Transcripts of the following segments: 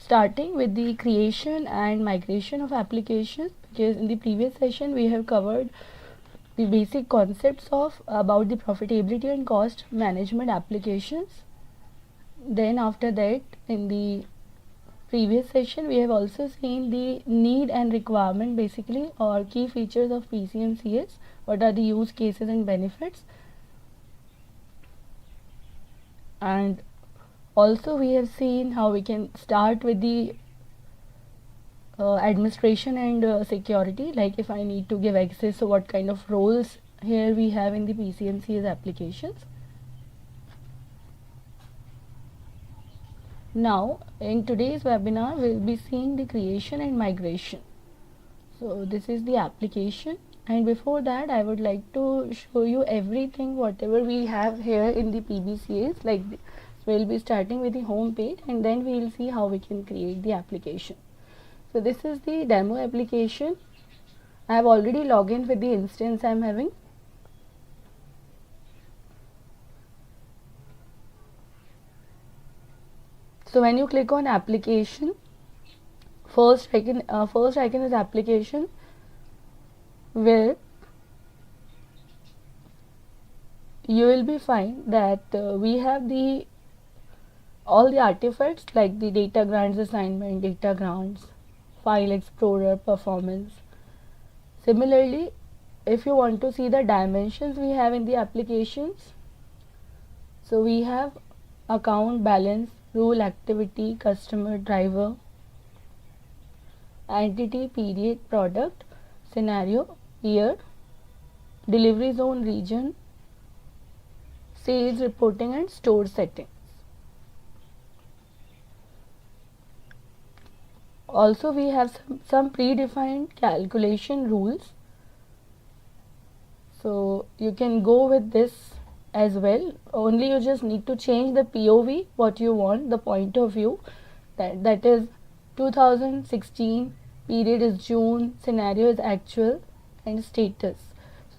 starting with the creation and migration of applications, because in the previous session we have covered the basic concepts of about the profitability and cost management applications. Then after that, in the previous session we have also seen the need and requirement basically, or key features of PCMCS, what are the use cases and benefits. And also we have seen how we can start with the administration and security, like if I need to give access, so what kind of roles here we have in the PCMCS applications. Now in today's webinar we'll be seeing the creation and migration. So this is the application, and before that I would like to show you everything whatever we have here in the PBCS. Like so we'll be starting with the home page and then we'll see how we can create the application. So this is the demo application. I have already logged in with the instance I am having. So when you click on application, first icon is application, where you will be find that we have the all the artifacts like the data grants assignment, data grants, file explorer, performance. Similarly, if you want to see the dimensions we have in the applications, so we have account, balance, rule, activity, customer, driver, entity, period, product, scenario, year, delivery zone, region, sales reporting and store settings. Also we have some predefined calculation rules, so you can go with this as well. Only you just need to change the POV, what you want, the point of view, that is 2016, period is June, scenario is actual, and status.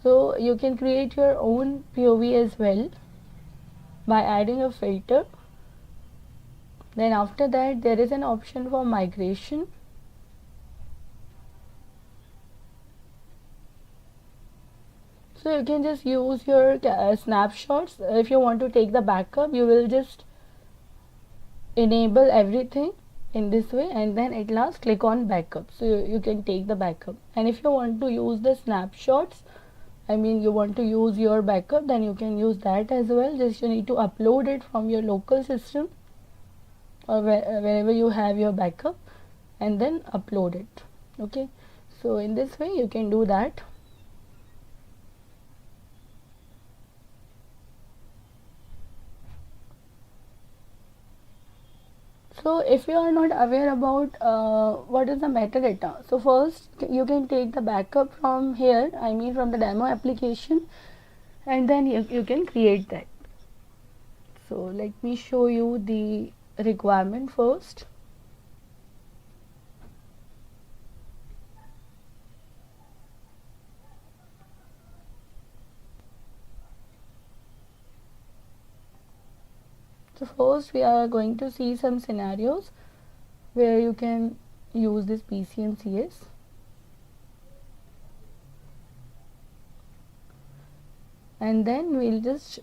So you can create your own POV as well by adding a filter. Then after that there is an option for migration. So you can just use your snapshots. If you want to take the backup, you will just enable everything in this way and then at last click on backup, so you can take the backup. And if you want to use the snapshots, I mean you want to use your backup, then you can use that as well. Just you need to upload it from your local system or wherever you have your backup and then upload it. Okay, so in this way you can do that. So if you are not aware about what is the metadata, so first you can take the backup from here, I mean from the demo application, and then you can create that. So let me show you the requirement first. So first we are going to see some scenarios where you can use this PCMCS. And then we'll just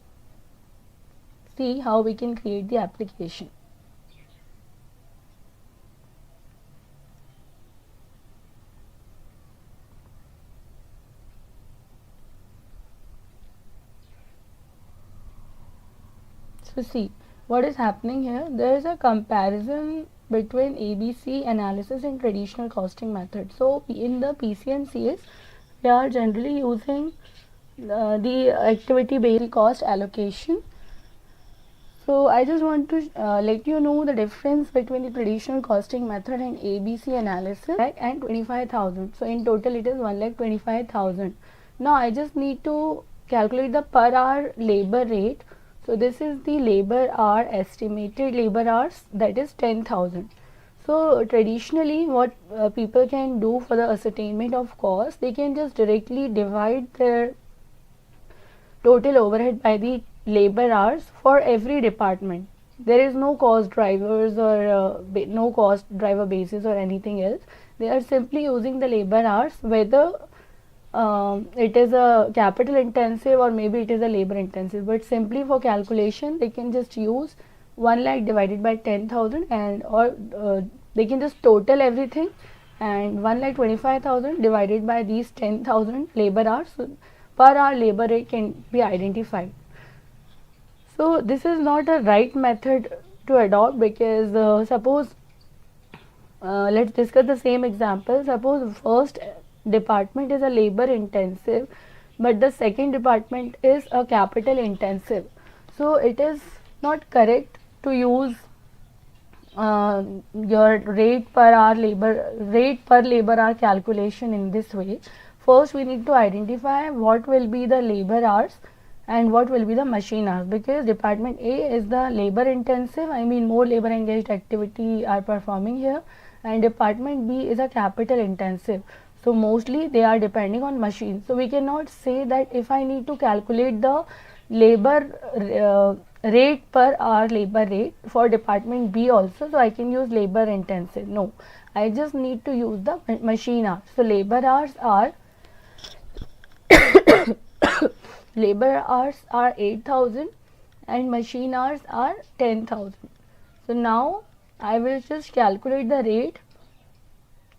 see how we can create the application. So see what is happening here. There is a comparison between ABC analysis and traditional costing method. So in the PCMCS we are generally using the activity based cost allocation. So I just want to let you know the difference between the traditional costing method and ABC analysis, and 25,000. So in total it is 1,25,000. Now I just need to calculate the per hour labor rate. So this is the labor hour, estimated labor hours, that is 10,000. So traditionally what people can do for the ascertainment of cost, they can just directly divide their total overhead by the labor hours for every department. There is no cost drivers or no cost driver basis or anything else. They are simply using the labor hours, whether it is a capital intensive or maybe it is a labor intensive, but simply for calculation they can just use 1 lakh divided by 10,000, and or they can just total everything, and 1,25,000 divided by these 10,000 labor hours. So per hour labor rate can be identified. So this is not a right method to adopt, because suppose let's discuss the same example. Suppose first department is a labor intensive, but the second department is a capital intensive. So it is not correct to use your rate per labor hour calculation in this way. First we need to identify what will be the labor hours and what will be the machine hours, because department A is the labor intensive, I mean more labor engaged activity are performing here, and department B is a capital intensive, so mostly they are depending on machines. So we cannot say that if I need to calculate the labor rate per hour labor rate for department B also, so I can use labor intensive. No, I just need to use the machine hours. So labor hours are labor hours are 8,000 and machine hours are 10,000. So now I will just calculate the rate.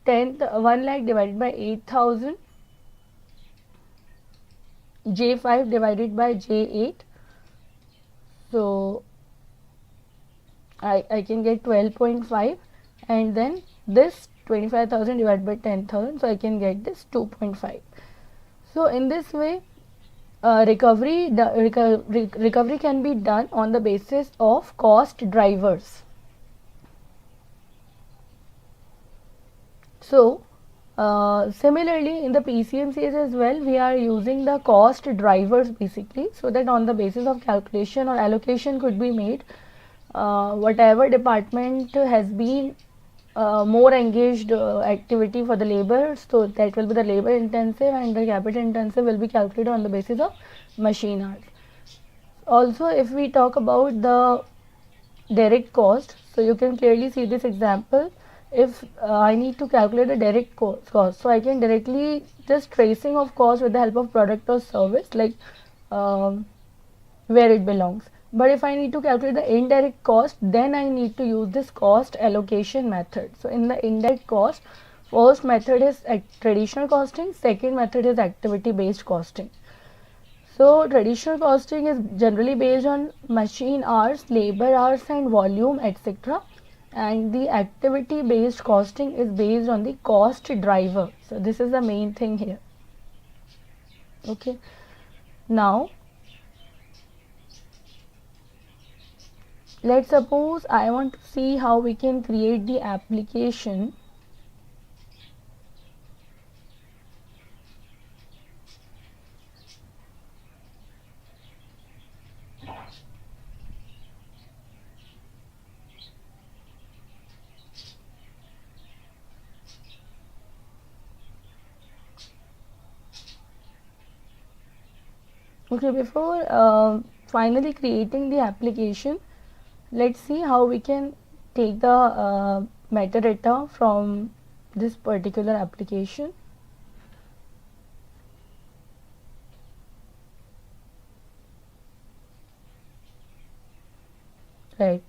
1 lakh divided by 8,000, J5 divided by J8. So I can get 12.5, and then this 25,000 divided by 10,000, so I can get this 2.5. So in this way recovery can be done on the basis of cost drivers. So similarly in the PCMCS as well, we are using the cost drivers basically, so that on the basis of calculation or allocation could be made. Whatever department has been more engaged activity for the labor, so that will be the labor intensive, and the capital intensive will be calculated on the basis of machine hours. Also if we talk about the direct cost, so you can clearly see this example. If I need to calculate the direct cost, so I can directly just tracing of cost with the help of product or service, like where it belongs. But if I need to calculate the indirect cost, then I need to use this cost allocation method. So in the indirect cost, first method is traditional costing, second method is activity based costing. So traditional costing is generally based on machine hours, labor hours and volume, etc. And the activity based costing is based on the cost driver. So this is the main thing here. Okay. Now let's suppose I want to see how we can create the application. Okay, before finally creating the application, let's see how we can take the metadata from this particular application. Right,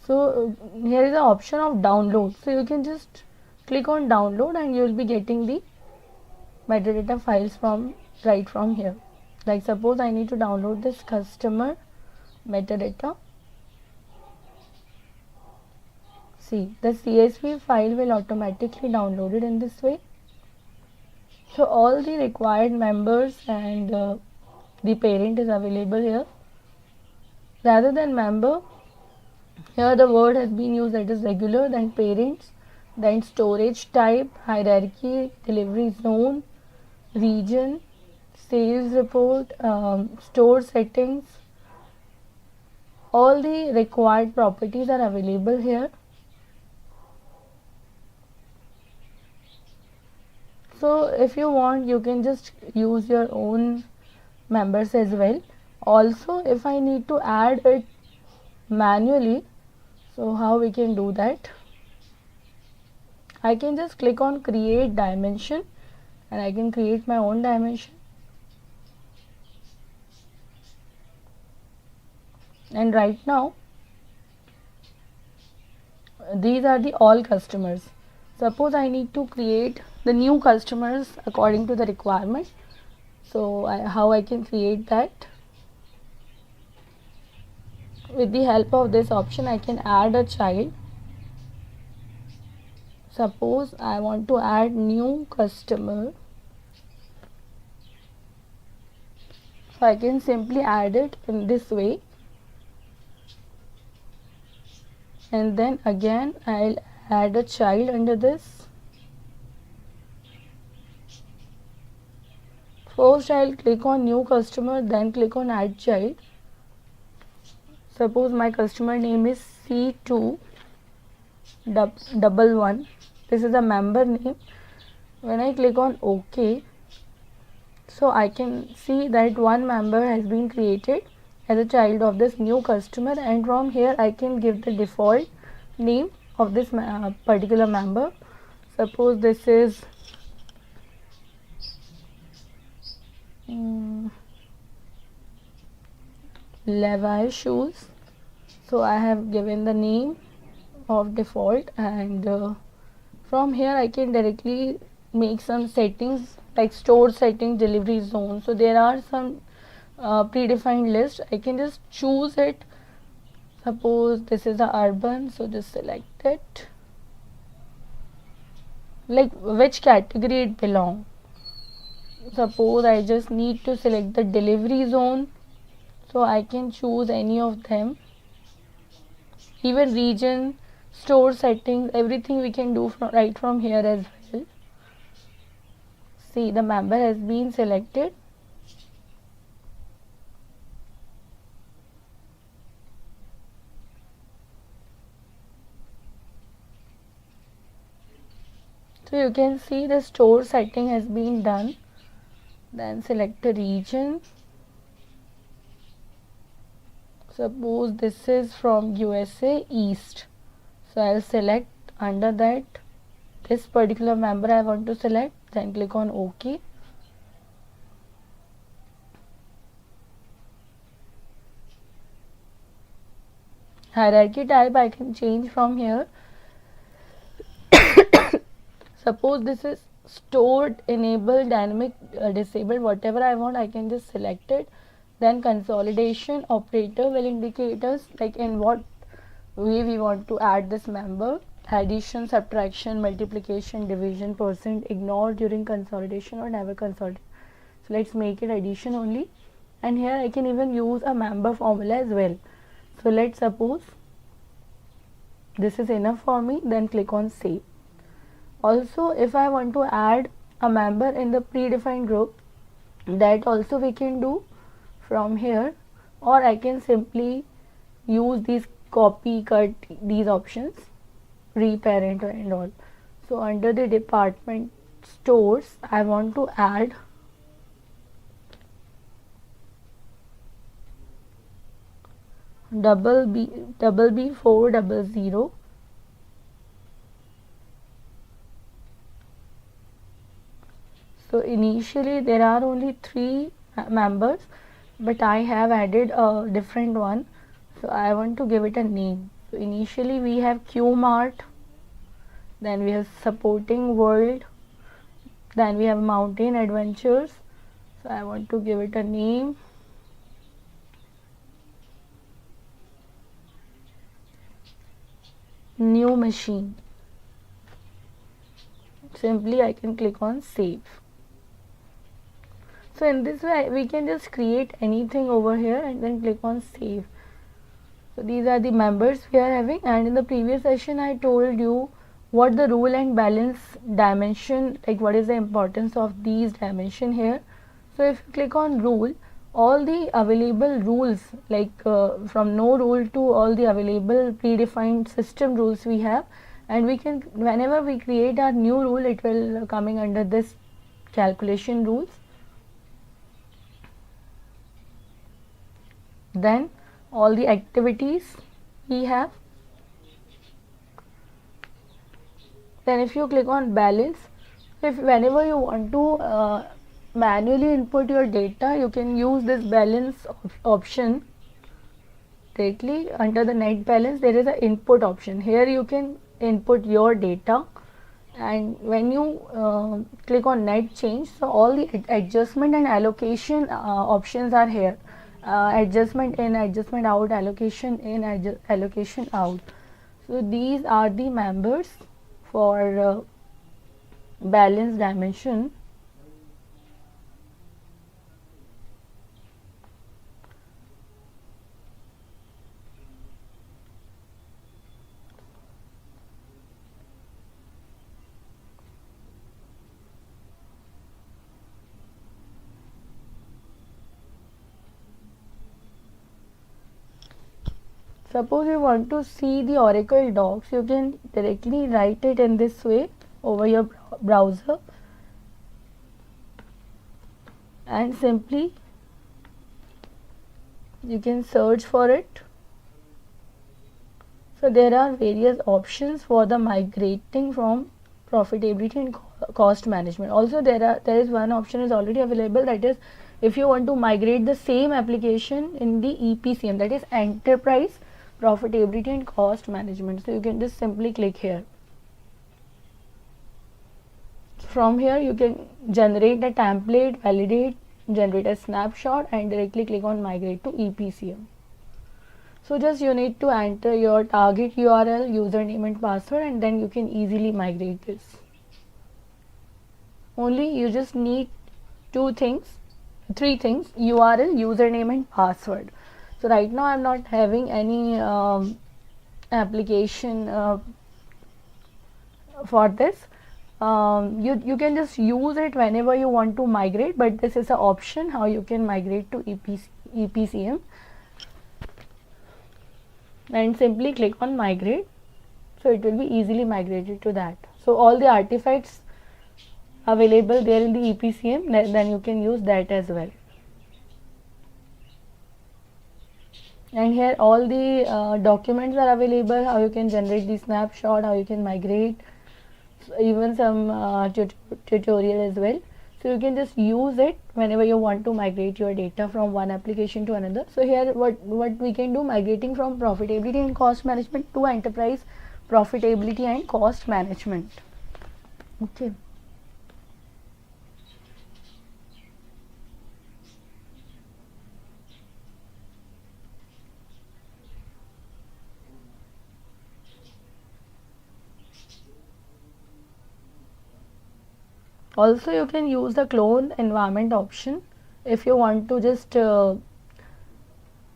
so here is the option of download, so you can just click on download and you will be getting the metadata files from right from here. Like suppose I need to download this customer metadata. See, the CSV file will automatically download it in this way. So all the required members and the parent is available here. Rather than member, here the word has been used, that is regular, then parents, then storage type, hierarchy, delivery zone, region, sales report, store settings. All the required properties are available here. So if you want, you can just use your own members as well. Also, if I need to add it manually, So how we can do that? I can just click on create dimension and I can create my own dimension. And right now these are the all customers. Suppose I need to create the new customers according to the requirement. So how I can create that? With the help of this option I can add a child. Suppose I want to add new customer, so I can simply add it in this way, and then again I'll add a child under this. First I'll click on new customer, then click on add child. Suppose my customer name is C211. This is a member name. When I click on OK, so I can see that one member has been created as a child of this new customer, and from here I can give the default name of this particular member. Suppose this is Levi shoes. So I have given the name of default, and from here I can directly make some settings like store setting, delivery zone. So there are some predefined list. I can just choose it. Suppose this is a urban, so just select it, like which category it belong. Suppose I just need to select the delivery zone, so I can choose any of them. Even region, store settings, everything we can do right from here as well. See, the member has been selected. So you can see the store setting has been done. Then select the region. Suppose this is from USA East, so I'll select under that this particular member I want to select, then click on OK. Hierarchy type I can change from here. Suppose this is stored, enabled, dynamic, disabled, whatever I want, I can just select it. Then consolidation operator will indicate us like in what way we want to add this member. Addition, subtraction, multiplication, division, percent, ignore during consolidation or never consolidate. So let's make it addition only, and here I can even use a member formula as well. So let's suppose this is enough for me, then click on save. Also, if I want to add a member in the predefined group, that also we can do from here, or I can simply use these copy, cut, these options, reparent and all. So under the department stores, I want to add B 400. So initially there are only 3 members, but I have added a different one, so I want to give it a name. So initially we have Qmart, then we have supporting world, then we have mountain adventures. So I want to give it a name. New machine. Simply I can click on save. So in this way we can just create anything over here and then click on save. So these are the members we are having, and in the previous session I told you what the rule and balance dimension, like what is the importance of these dimension here. So if you click on rule, all the available rules, like from no rule to all the available predefined system rules we have, and we can, whenever we create our new rule, it will coming under this calculation rules. Then all the activities we have, Then if you click on balance, if whenever you want to manually input your data, you can use this balance option directly. Under the net balance there is an input option. Here you can input your data, and when you click on net change, so all the adjustment and allocation options are here. Adjustment in, adjustment out, allocation in, allocation out. So these are the members for balance dimension. Suppose you want to see the Oracle docs, you can directly write it in this way over your browser, and simply you can search for it. So there are various options for the migrating from profitability and cost management. Also there is one option is already available, that is if you want to migrate the same application in the EPCM, that is enterprise profitability and cost management. So you can just simply click here. From here you can generate a template, validate, generate a snapshot, and directly click on migrate to EPCM. So just you need to enter your target URL, username and password, and then you can easily migrate this. Only you just need three things: URL, username and password. So right now I'm not having any application for this. You can just use it whenever you want to migrate, but this is an option how you can migrate to EPCM, and simply click on migrate. So it will be easily migrated to that. So all the artifacts available there in the EPCM, then you can use that as well. And here all the documents are available, how you can generate the snapshot, how you can migrate, so even some tutorial as well. So you can just use it whenever you want to migrate your data from one application to another. So here what we can do, migrating from profitability and cost management to enterprise profitability and cost management. Okay. Also you can use the clone environment option if you want to just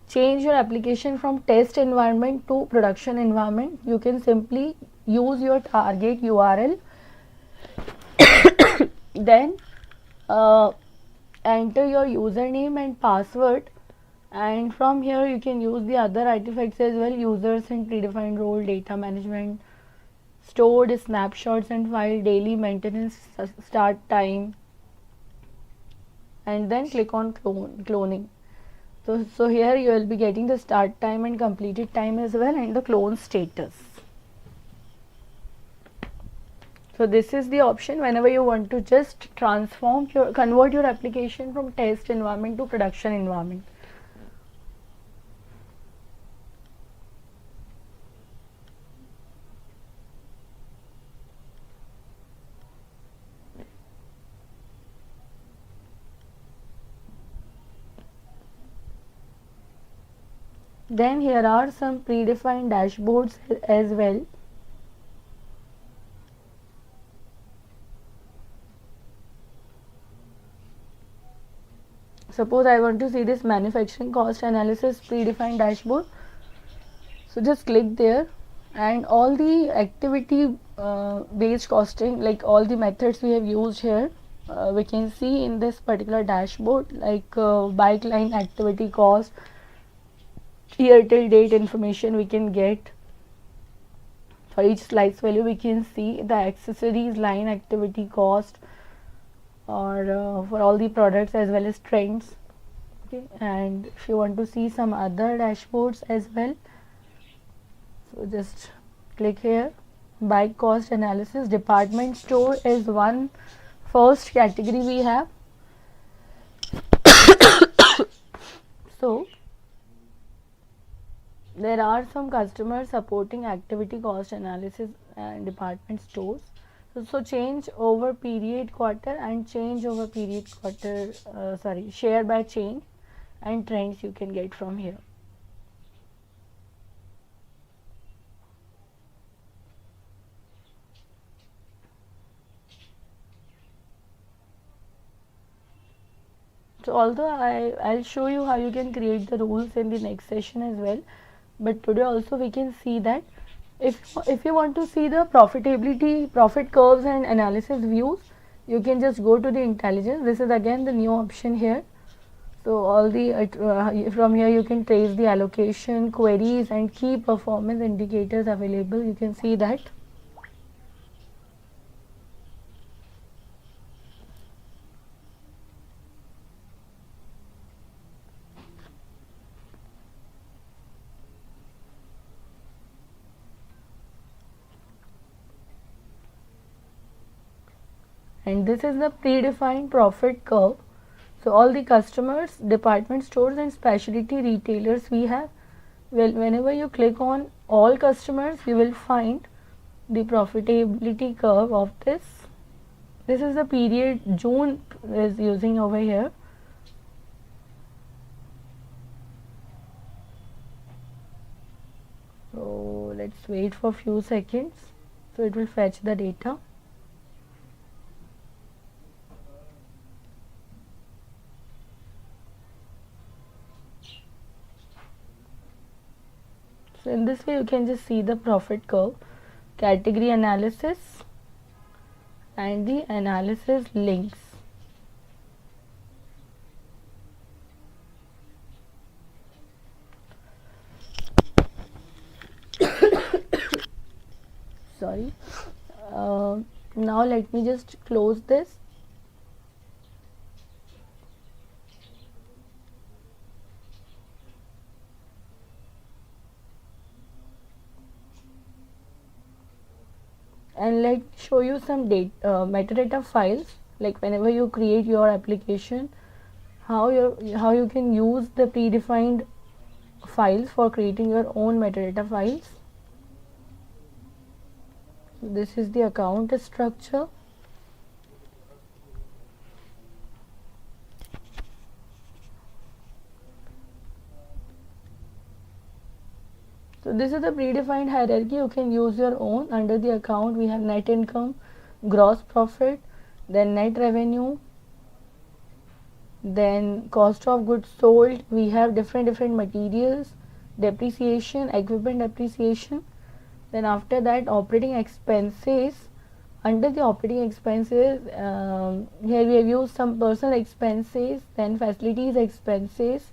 change your application from test environment to production environment. You can simply use your target URL, then enter your username and password, and from here you can use the other artifacts as well: users and predefined role, data management, stored snapshots and file, daily maintenance, start time, and then click on cloning. So here you will be getting the start time and completed time as well, and the clone status. So this is the option whenever you want to just convert your application from test environment to production environment. Then here are some predefined dashboards as well. Suppose I want to see this manufacturing cost analysis predefined dashboard. So just click there, and all the activity based costing, like all the methods we have used here, we can see in this particular dashboard, like by client activity cost, year till date information we can get. For each slice value we can see the accessories line activity cost, or for all the products as well as trends. Okay, and if you want to see some other dashboards as well, so just click here, by cost analysis. Department store is one first category we have. So there are some customers supporting activity cost analysis and department stores. So change over period quarter and change over period quarter, share by change and trends you can get from here. So although I'll show you how you can create the rules in the next session as well, but today also we can see that if you want to see the profitability, profit curves and analysis views, you can just go to the intelligence. This is again the new option here. So all the from here you can trace the allocation, queries and key performance indicators available. You can see that. And this is the predefined profit curve. So all the customers, department stores and specialty retailers we have, well, whenever you click on all customers, you will find the profitability curve of this. This is the period June is using over here. So let's wait for few seconds. So it will fetch the data. So in this way you can just see the profit curve, category analysis and the analysis links. Sorry. Now let me just close this. And let's show you some metadata files, like whenever you create your application, how you can use the predefined files for creating your own metadata files. This is the account structure. So this is the predefined hierarchy. You can use your own. Under the account we have net income, gross profit, then net revenue, then cost of goods sold. We have different materials, depreciation, equipment depreciation. Then after that operating expenses. Under the operating expenses, here we have used some personal expenses, then facilities expenses,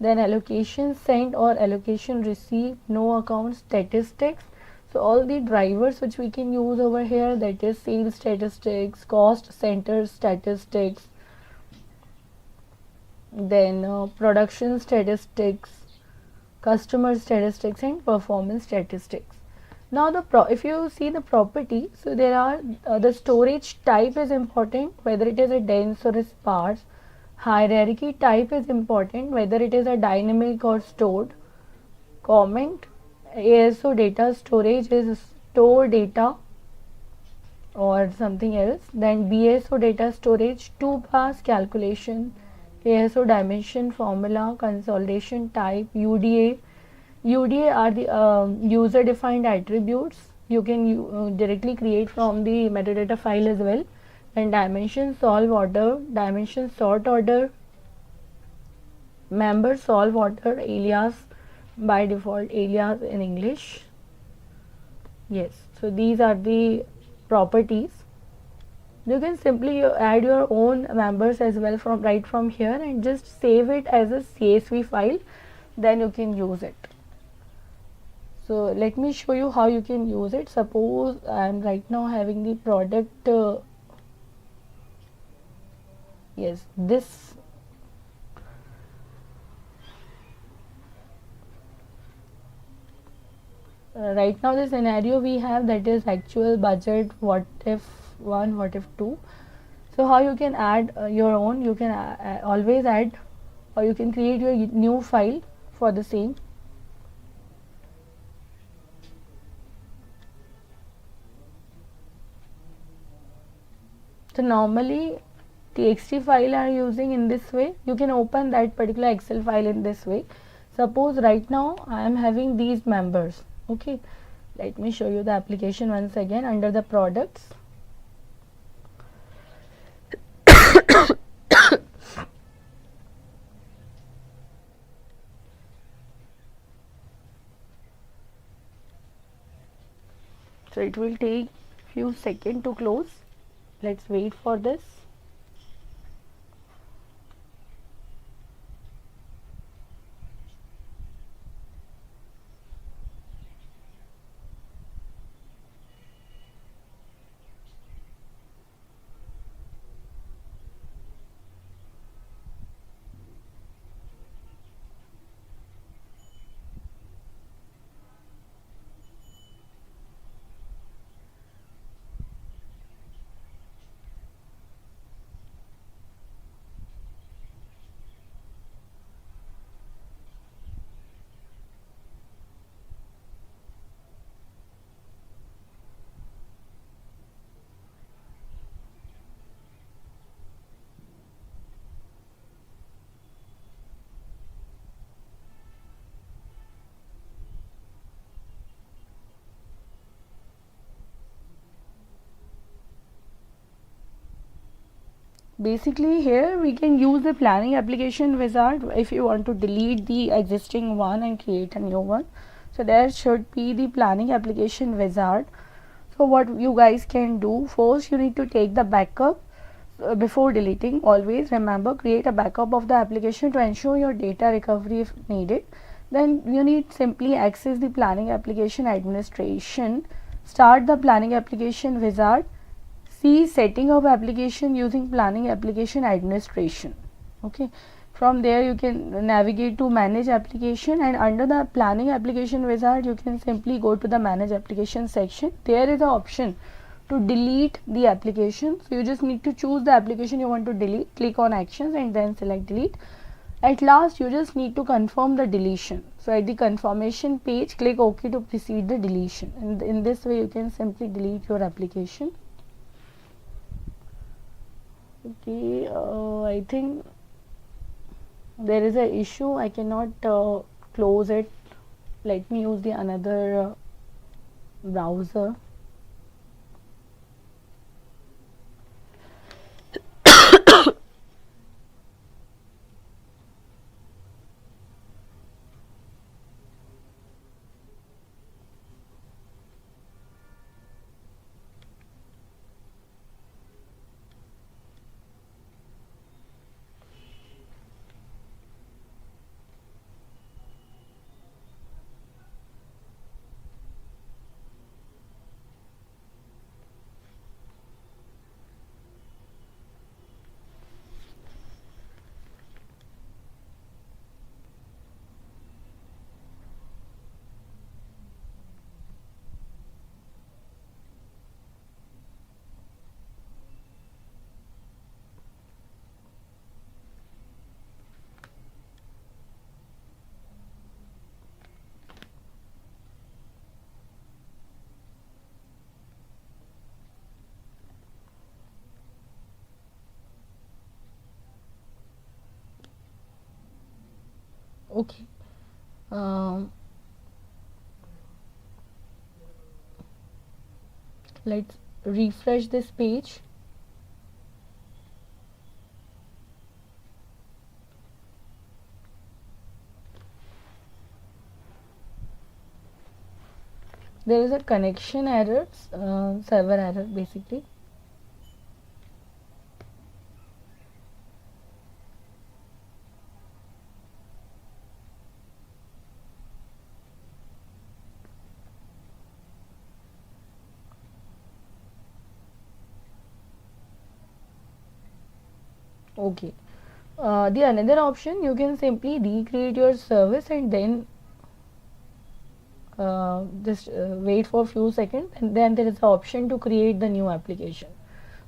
then allocation sent or allocation received, no account statistics. So all the drivers which we can use over here, that is sales statistics, cost center statistics, then production statistics, customer statistics and performance statistics. Now if you see the property, so there are the storage type is important, whether it is a dense or a sparse. Hierarchy type is important, whether it is a dynamic or stored. Comment, ASO data storage is store data or something else. Then BSO data storage, 2-pass calculation, ASO dimension formula, consolidation type, UDA. UDA are the user defined attributes. You can directly create from the metadata file as well. And dimension solve order, dimension sort order, member solve order, alias by default, alias in English. Yes, so these are the properties. You can simply add your own members as well from right from here and just save it as a CSV file, then you can use it. So let me show you how you can use it. Suppose I am right now having the product, yes, this right now the scenario we have, that is actual budget, what if 1, what if 2. So how you can add your own, you can always add, or you can create your new file for the same. So normally txt file are using in this way. You can open that particular excel file in this way. Suppose right now I am having these members. Okay, let me show you the application once again. Under the products, so it will take few seconds to close. Let's wait for this. Basically here we can use the planning application wizard if you want to delete the existing one and create a new one. So there should be the planning application wizard. So what you guys can do, first you need to take the backup before deleting. Always remember, create a backup of the application to ensure your data recovery if needed. Then you need simply access the planning application administration, start the planning application wizard, see setting of application using planning application administration. Okay, from there you can navigate to manage application, and under the planning application wizard you can simply go to the manage application section. There is an option to delete the application, so you just need to choose the application you want to delete, click on actions and then select delete. At last you just need to confirm the deletion, so at the confirmation page click OK to proceed the deletion, and in this way you can simply delete your application. Okay, I think there is a issue, I cannot close it. Let me use the another browser. Okay, um, let's refresh this page. There is a connection error, server error basically. Okay, the another option, you can simply recreate your service and then just wait for a few seconds, and then there is the option to create the new application.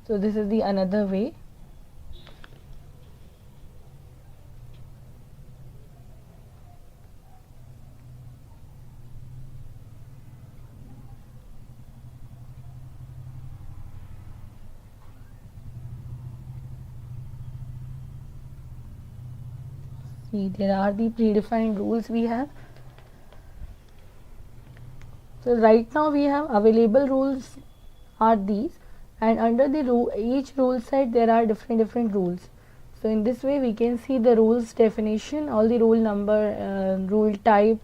So this is the another way. See, there are the predefined rules we have. So right now we have available rules are these, and under the rule, each rule set there are different rules. So in this way we can see the rules definition, all the rule number, rule type,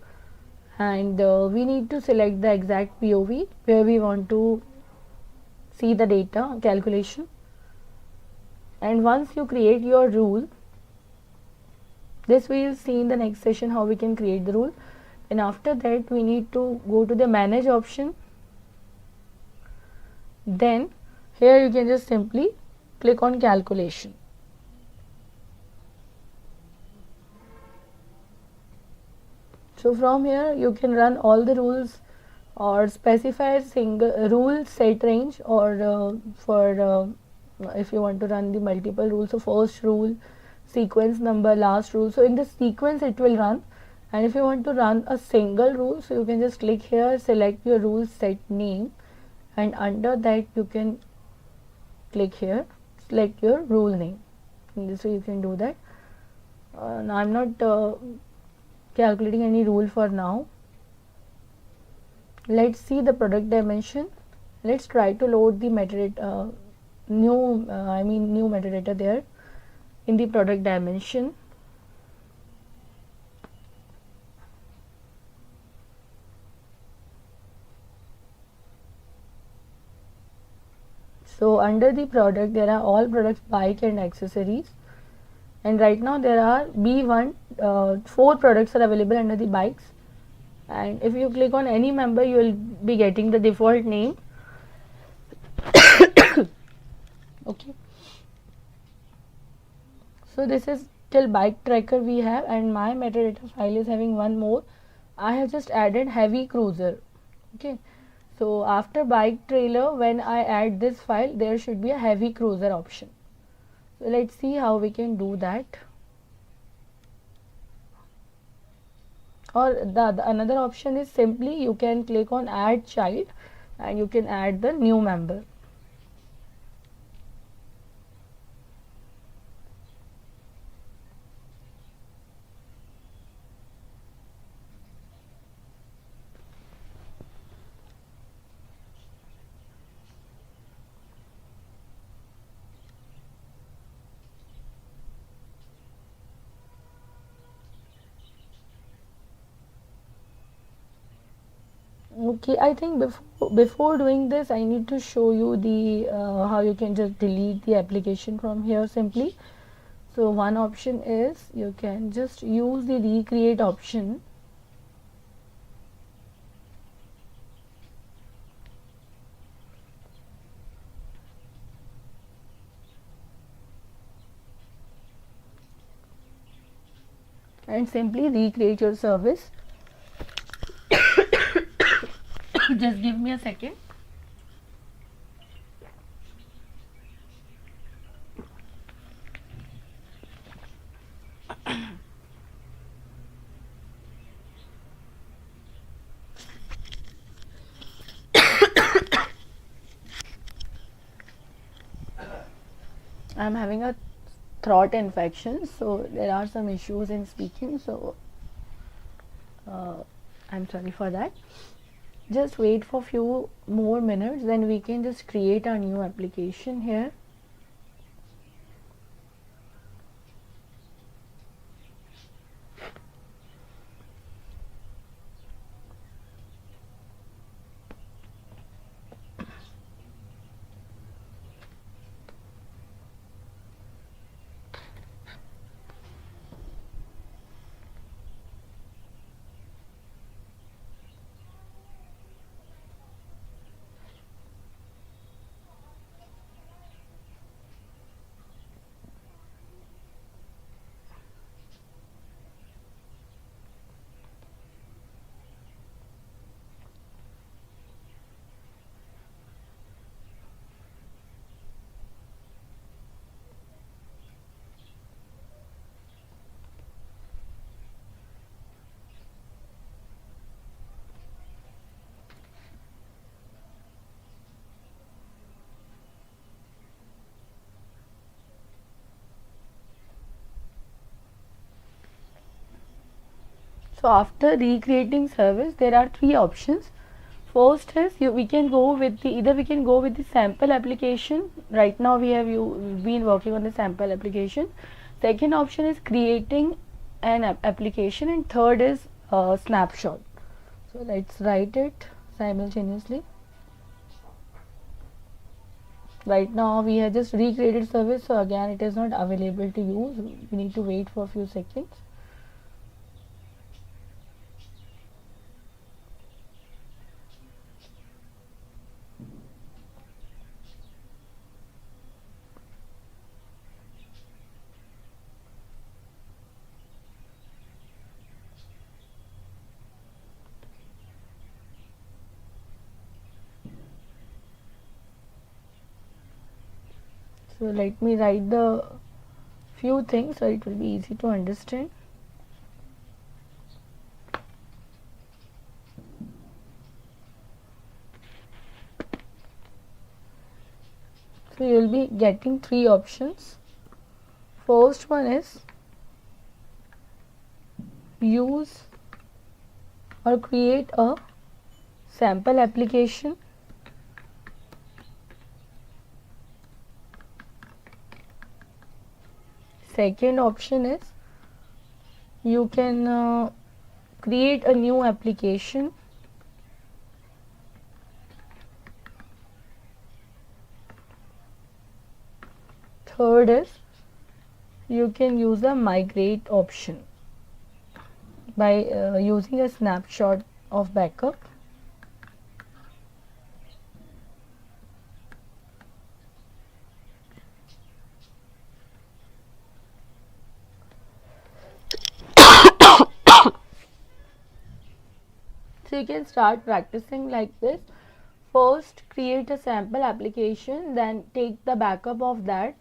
and we need to select the exact POV where we want to see the data calculation. And once you create your rule, this we will see in the next session how we can create the rule. And after that we need to go to the manage option. Then here you can just simply click on calculation. So from here you can run all the rules or specify single rule set range, or if you want to run the multiple rules, so first rule, sequence number, last rule. So in this sequence it will run, and if you want to run a single rule, so you can just click here, select your rule set name, and under that you can click here, select your rule name. In this way you can do that. Now I'm not calculating any rule for now. Let's see the product dimension. Let's try to load the metadata, new metadata there in the product dimension. So under the product there are all products, bike and accessories, and right now there are B1, 4 products are available under the bikes, and if you click on any member you will be getting the default name. Okay, so this is till bike tracker we have, and my metadata file is having one more. I have just added heavy cruiser. Okay, so after bike trailer, when I add this file, there should be a heavy cruiser option. So let's see how we can do that. Or the another option is simply you can click on add child and you can add the new member. Okay, I think before doing this I need to show you the how you can just delete the application from here simply. So one option is you can just use the recreate option. And simply recreate your service. Just give me a second. I'm having a throat infection, so there are some issues in speaking, so I'm sorry for that. Just wait for few more minutes, then we can just create a new application here. So after recreating service, there are three options. First is we can go with the either we can go with the sample application. Right now we have been working on the sample application. Second option is creating an application, and third is snapshot. So let's write it simultaneously. Right now we have just recreated service, so again it is not available to use. We need to wait for a few seconds. So let me write the few things so it will be easy to understand. So you will be getting three options. First one is use or create a sample application. Second option is you can create a new application. Third is you can use a migrate option by using a snapshot of backup. So you can start practicing like this. First create a sample application, then take the backup of that,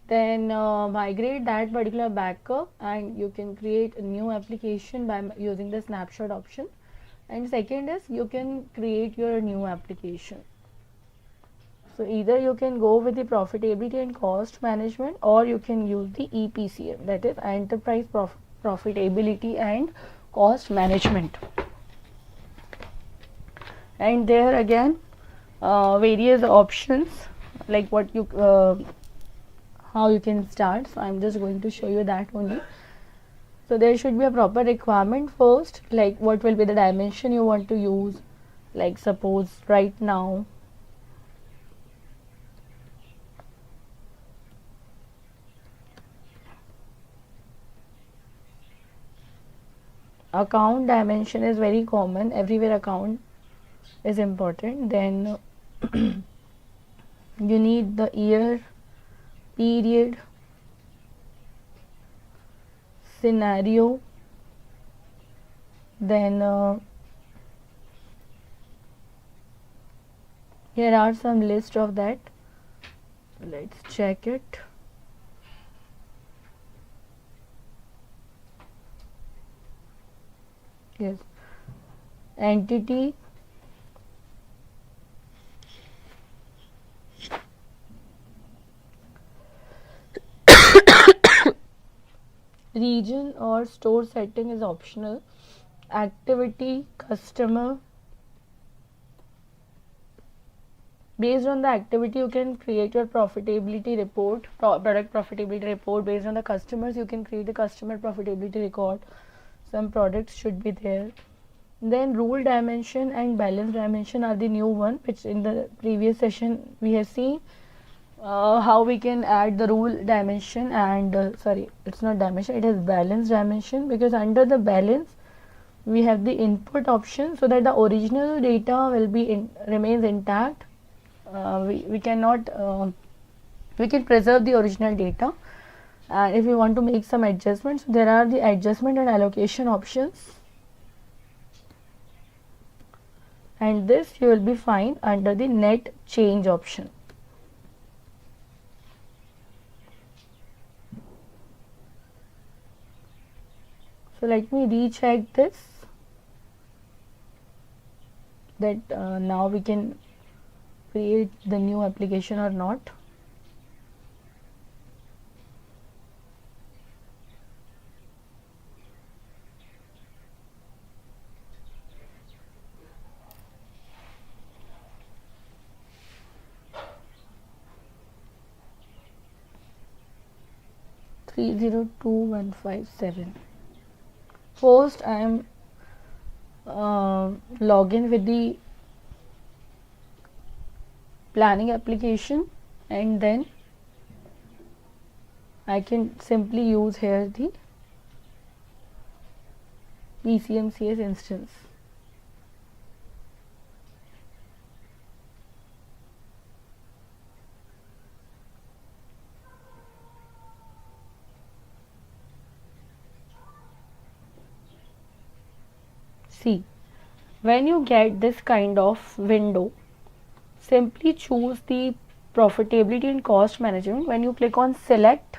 then migrate that particular backup, and you can create a new application by using the snapshot option. And second is you can create your new application. So either you can go with the profitability and cost management, or you can use the EPCM, that is enterprise profitability and cost management. And there again various options like what you how you can start. So I'm just going to show you that only. So there should be a proper requirement first, like what will be the dimension you want to use. Like suppose right now account dimension is very common, everywhere account is important. Then you need the year, period, scenario, then here are some list of that. Let's check it. Yes, entity, region or store setting is optional, activity, customer. Based on the activity you can create your profitability report, product profitability report. Based on the customers you can create the customer profitability record. Some products should be there. Then rule dimension and balance dimension are the new one, which in the previous session we have seen how we can add the rule dimension and sorry, it's not dimension, it is balance dimension, because under the balance we have the input option so that the original data will be remains intact. We cannot we can preserve the original data, and if we want to make some adjustments, there are the adjustment and allocation options, and this you will be find under the net change option. So let me recheck this, that now we can create the new application or not. 302157. First I am login with the planning application, and then I can simply use here the PCMCS instance. See, when you get this kind of window, simply choose the profitability and cost management. When you click on select,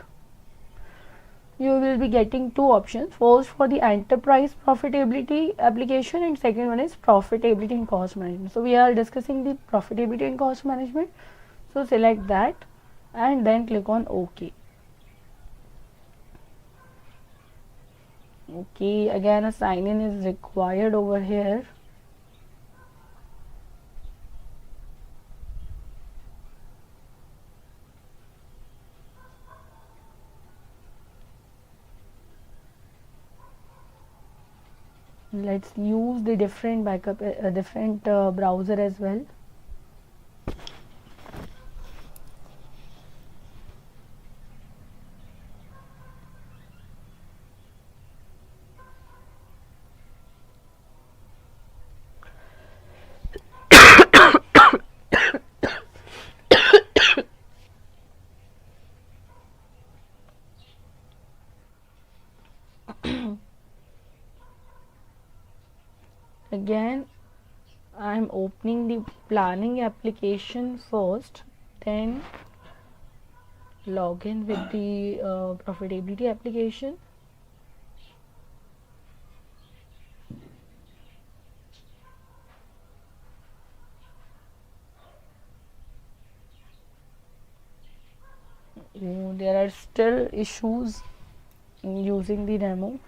you will be getting two options. First for the enterprise profitability application, and second one is profitability and cost management. So we are discussing the profitability and cost management. So select that and then click on OK. Okay, again a sign in is required over here. Let's use the different backup, different browser as well. Again I am opening the planning application first, then log in with the profitability application. There are still issues in using the demo.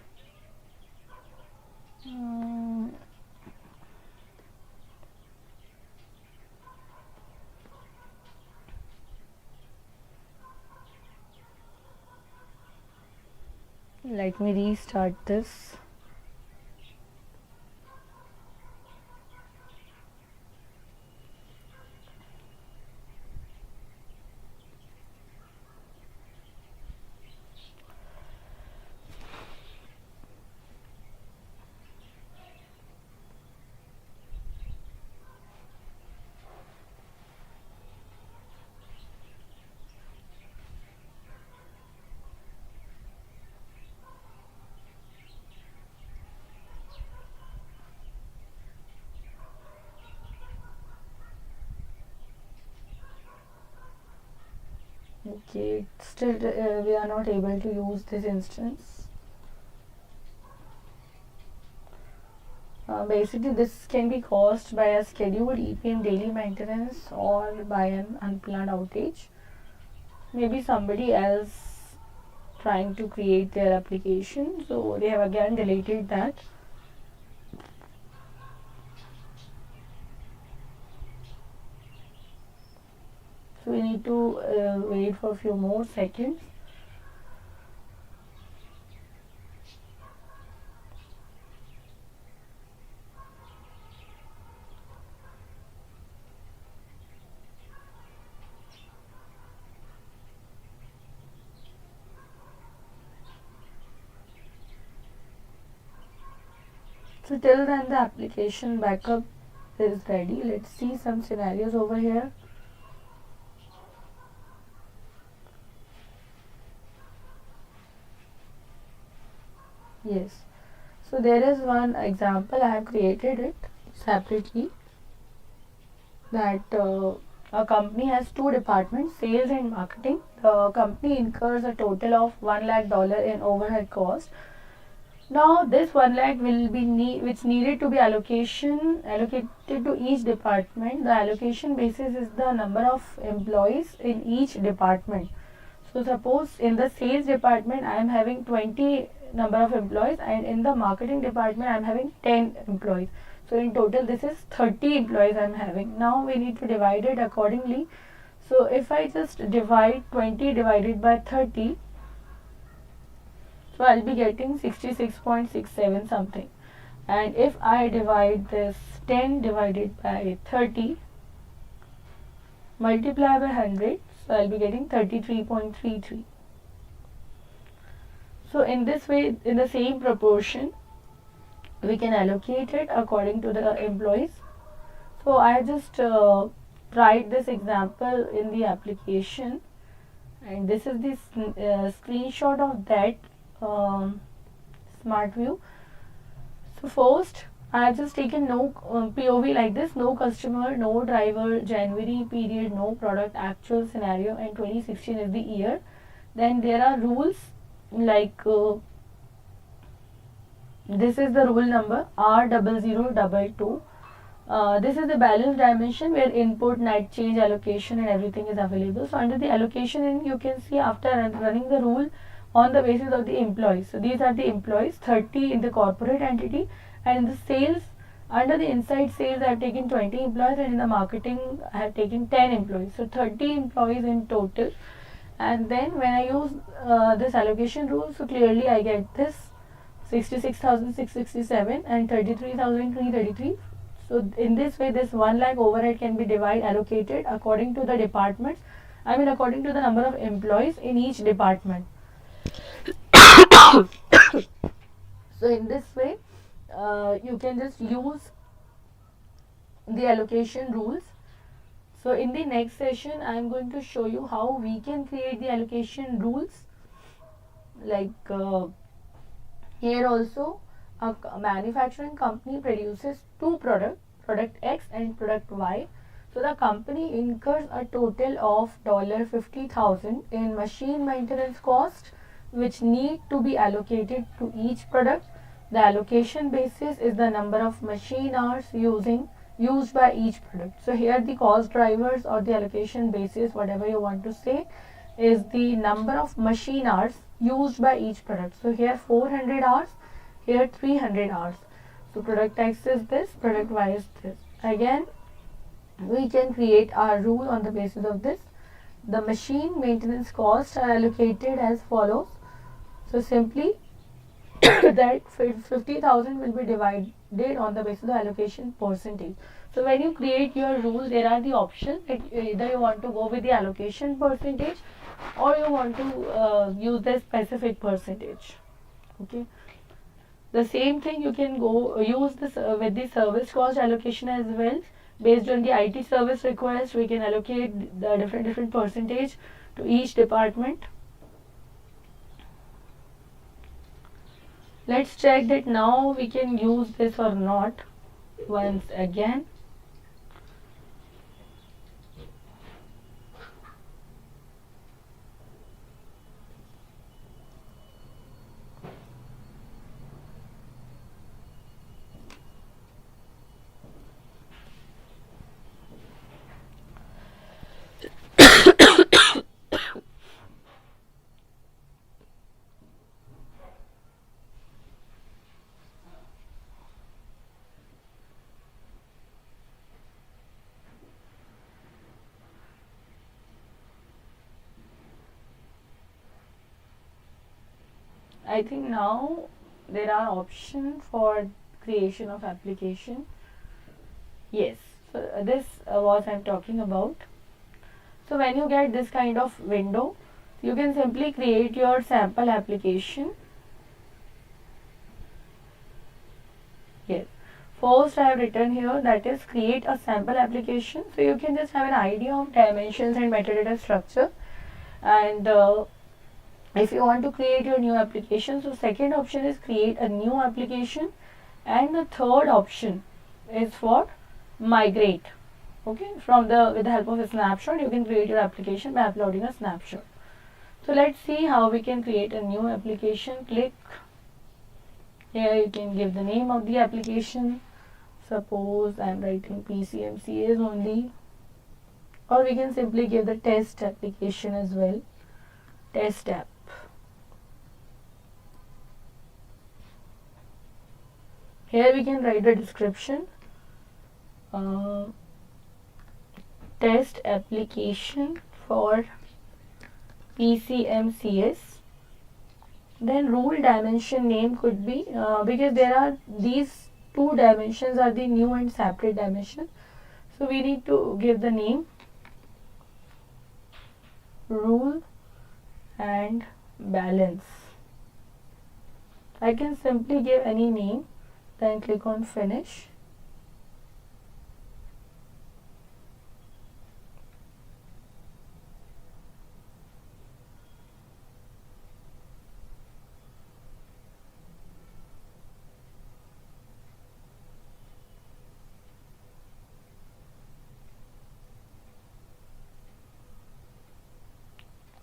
Let me restart this. Okay, still we are not able to use this instance. Basically this can be caused by a scheduled EPM daily maintenance or by an unplanned outage. Maybe somebody else trying to create their application, so they have again deleted that. So we need to wait for a few more seconds. So till then the application backup is ready. Let's see some scenarios over here. Yes, so there is one example. I have created it separately, that a company has two departments, sales and marketing. The company incurs a total of $1 lakh in overhead cost. Now this 1 lakh will be which needed to be allocated to each department. The allocation basis is the number of employees in each department. So suppose in the sales department I am having 20 number of employees, and in the marketing department I am having 10 employees. So in total this is 30 employees I am having. Now we need to divide it accordingly. So if I just divide 20 divided by 30, So I'll be getting 66.67 something. And if I divide this 10 divided by 30 multiply by 100, so I'll be getting 33.33. So in this way, in the same proportion, we can allocate it according to the employees. So I just tried this example in the application, and this is the screenshot of that smart view. So first I have just taken no POV like this: no customer, no driver, January period, no product, actual scenario, and 2016 is the year. Then there are rules like this is the rule number R0022. This is the balance dimension where input, net change, allocation and everything is available. So under the allocation, and you can see after running the rule on the basis of the employees. So these are the employees, 30 in the corporate entity, and in the sales, under the inside sales I have taken 20 employees, and in the marketing I have taken 10 employees. So 30 employees in total. And then when I use this allocation rule, so clearly I get this 66,667 and 33,333. So in this way, this 1 lakh overhead can be allocated according to the departments. I mean according to the number of employees in each department. So in this way, you can just use the allocation rules. So in the next session, I am going to show you how we can create the allocation rules. Like here also, a manufacturing company produces two products, product X and product Y. So the company incurs a total of $50,000 in machine maintenance cost, which need to be allocated to each product. The allocation basis is the number of machine hours used by each product. So here the cost drivers or the allocation basis, whatever you want to say, is the number of machine hours used by each product. So here 400 hours, here 300 hours. So product X is this, product Y is this. Again, we can create our rule on the basis of this. The machine maintenance costs are allocated as follows. So simply that 50,000 will be divided on the basis of the allocation percentage. So when you create your rule, there are the options that either you want to go with the allocation percentage or you want to use the specific percentage. Okay. The same thing you can go use this with the service cost allocation as well. Based on the IT service request, we can allocate the different percentage to each department. Let's check that now we can use this or not once again. I think now there are options for creation of application. Yes, so this was I'm talking about. So when you get this kind of window, you can simply create your sample application. Yes, first I have written here, that is create a sample application. So you can just have an idea of dimensions and metadata structure. And if you want to create your new application, so second option is create a new application, and the third option is for migrate. Okay, with the help of a snapshot, you can create your application by uploading a snapshot. So let's see how we can create a new application. Click here, you can give the name of the application. Suppose I am writing PCMCS only, or we can simply give the test application as well, test app. Here we can write the description, test application for PCMCS, Then rule dimension name could be because there are these two dimensions are the new and separate dimension. So we need to give the name rule and balance. I can simply give any name, then click on finish.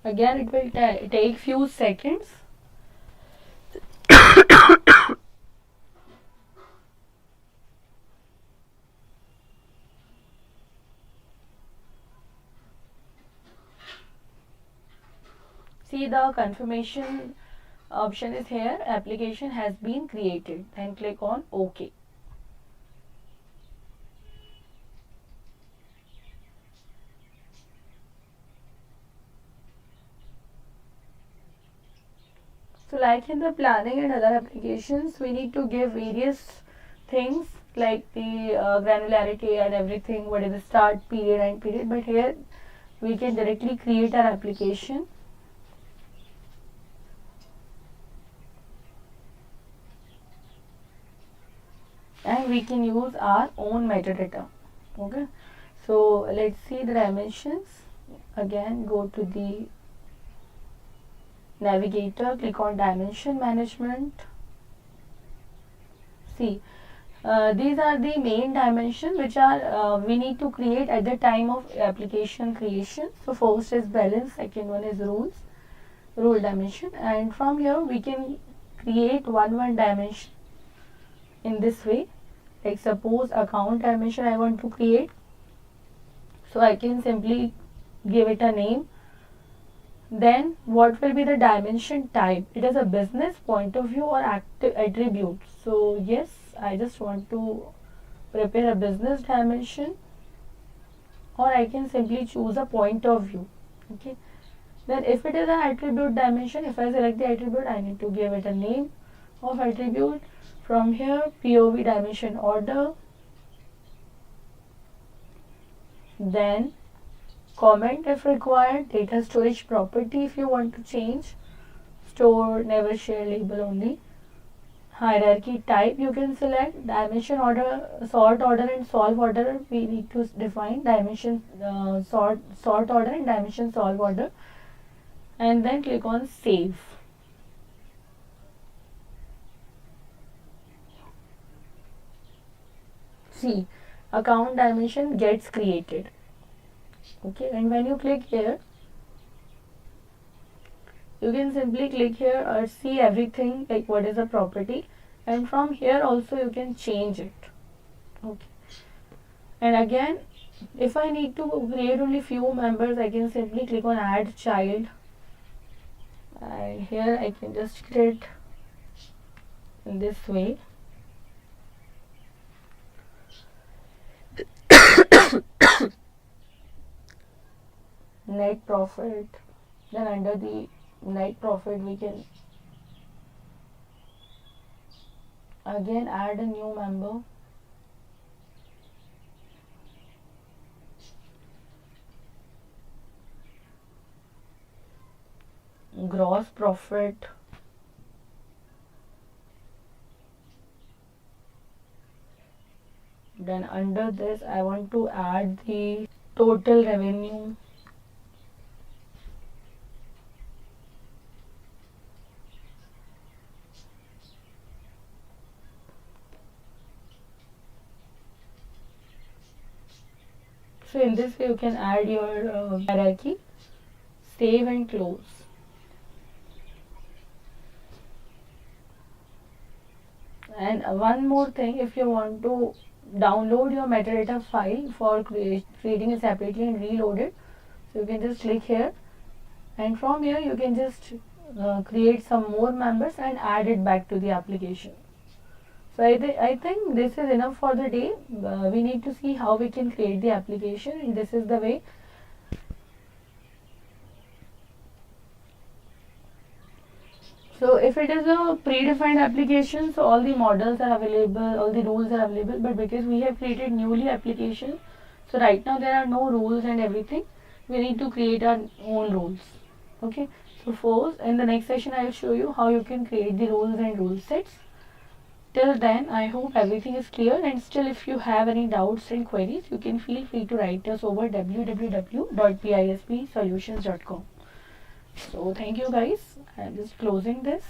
Again, it will take few seconds. See, the confirmation option is here. Application has been created. Then click on OK. So like in the planning and other applications, we need to give various things like the granularity and everything, what is the start period, end period, but here we can directly create our application. And we can use our own metadata. Okay, so let's see the dimensions. Again, go to the navigator, click on dimension management. See, these are the main dimensions which are we need to create at the time of application creation. So first is balance, second one is rule dimension, and from here we can create one dimension in this way. Like suppose account dimension I want to create, so I can simply give it a name. Then what will be the dimension type? It is a business, point of view, or active attribute. So yes, I just want to prepare a business dimension, or I can simply choose a point of view. Okay, then if it is an attribute dimension, if I select the attribute, I need to give it a name of attribute. From here, POV dimension order, then comment if required, data storage property if you want to change, store, never share label only, hierarchy type you can select, dimension order, sort order and solve order we need to define, dimension sort order and dimension solve order, and then click on save. See, account dimension gets created. Okay, and when you click here, you can simply click here or see everything like what is the property, and from here also you can change it. Okay, and again, if I need to create only few members, I can simply click on add child, and here I can just create in this way. Net profit, then under the net profit we can again add a new member. Gross profit, then under this I want to add the total revenue. So in this way you can add your hierarchy, save and close. And one more thing, if you want to download your metadata file for creating it separately and reload it, so you can just click here, and from here you can just create some more members and add it back to the application. So I think this is enough for the day. We need to see how we can create the application, and this is the way. So if it is a predefined application, so all the models are available, all the rules are available, but because we have created newly application, so right now there are no rules and everything, we need to create our own rules. Okay, so first in the next session I will show you how you can create the rules and rule sets. Till then, I hope everything is clear, and still if you have any doubts and queries, you can feel free to write us over www.bispsolutions.com. So thank you guys. I'm just closing this.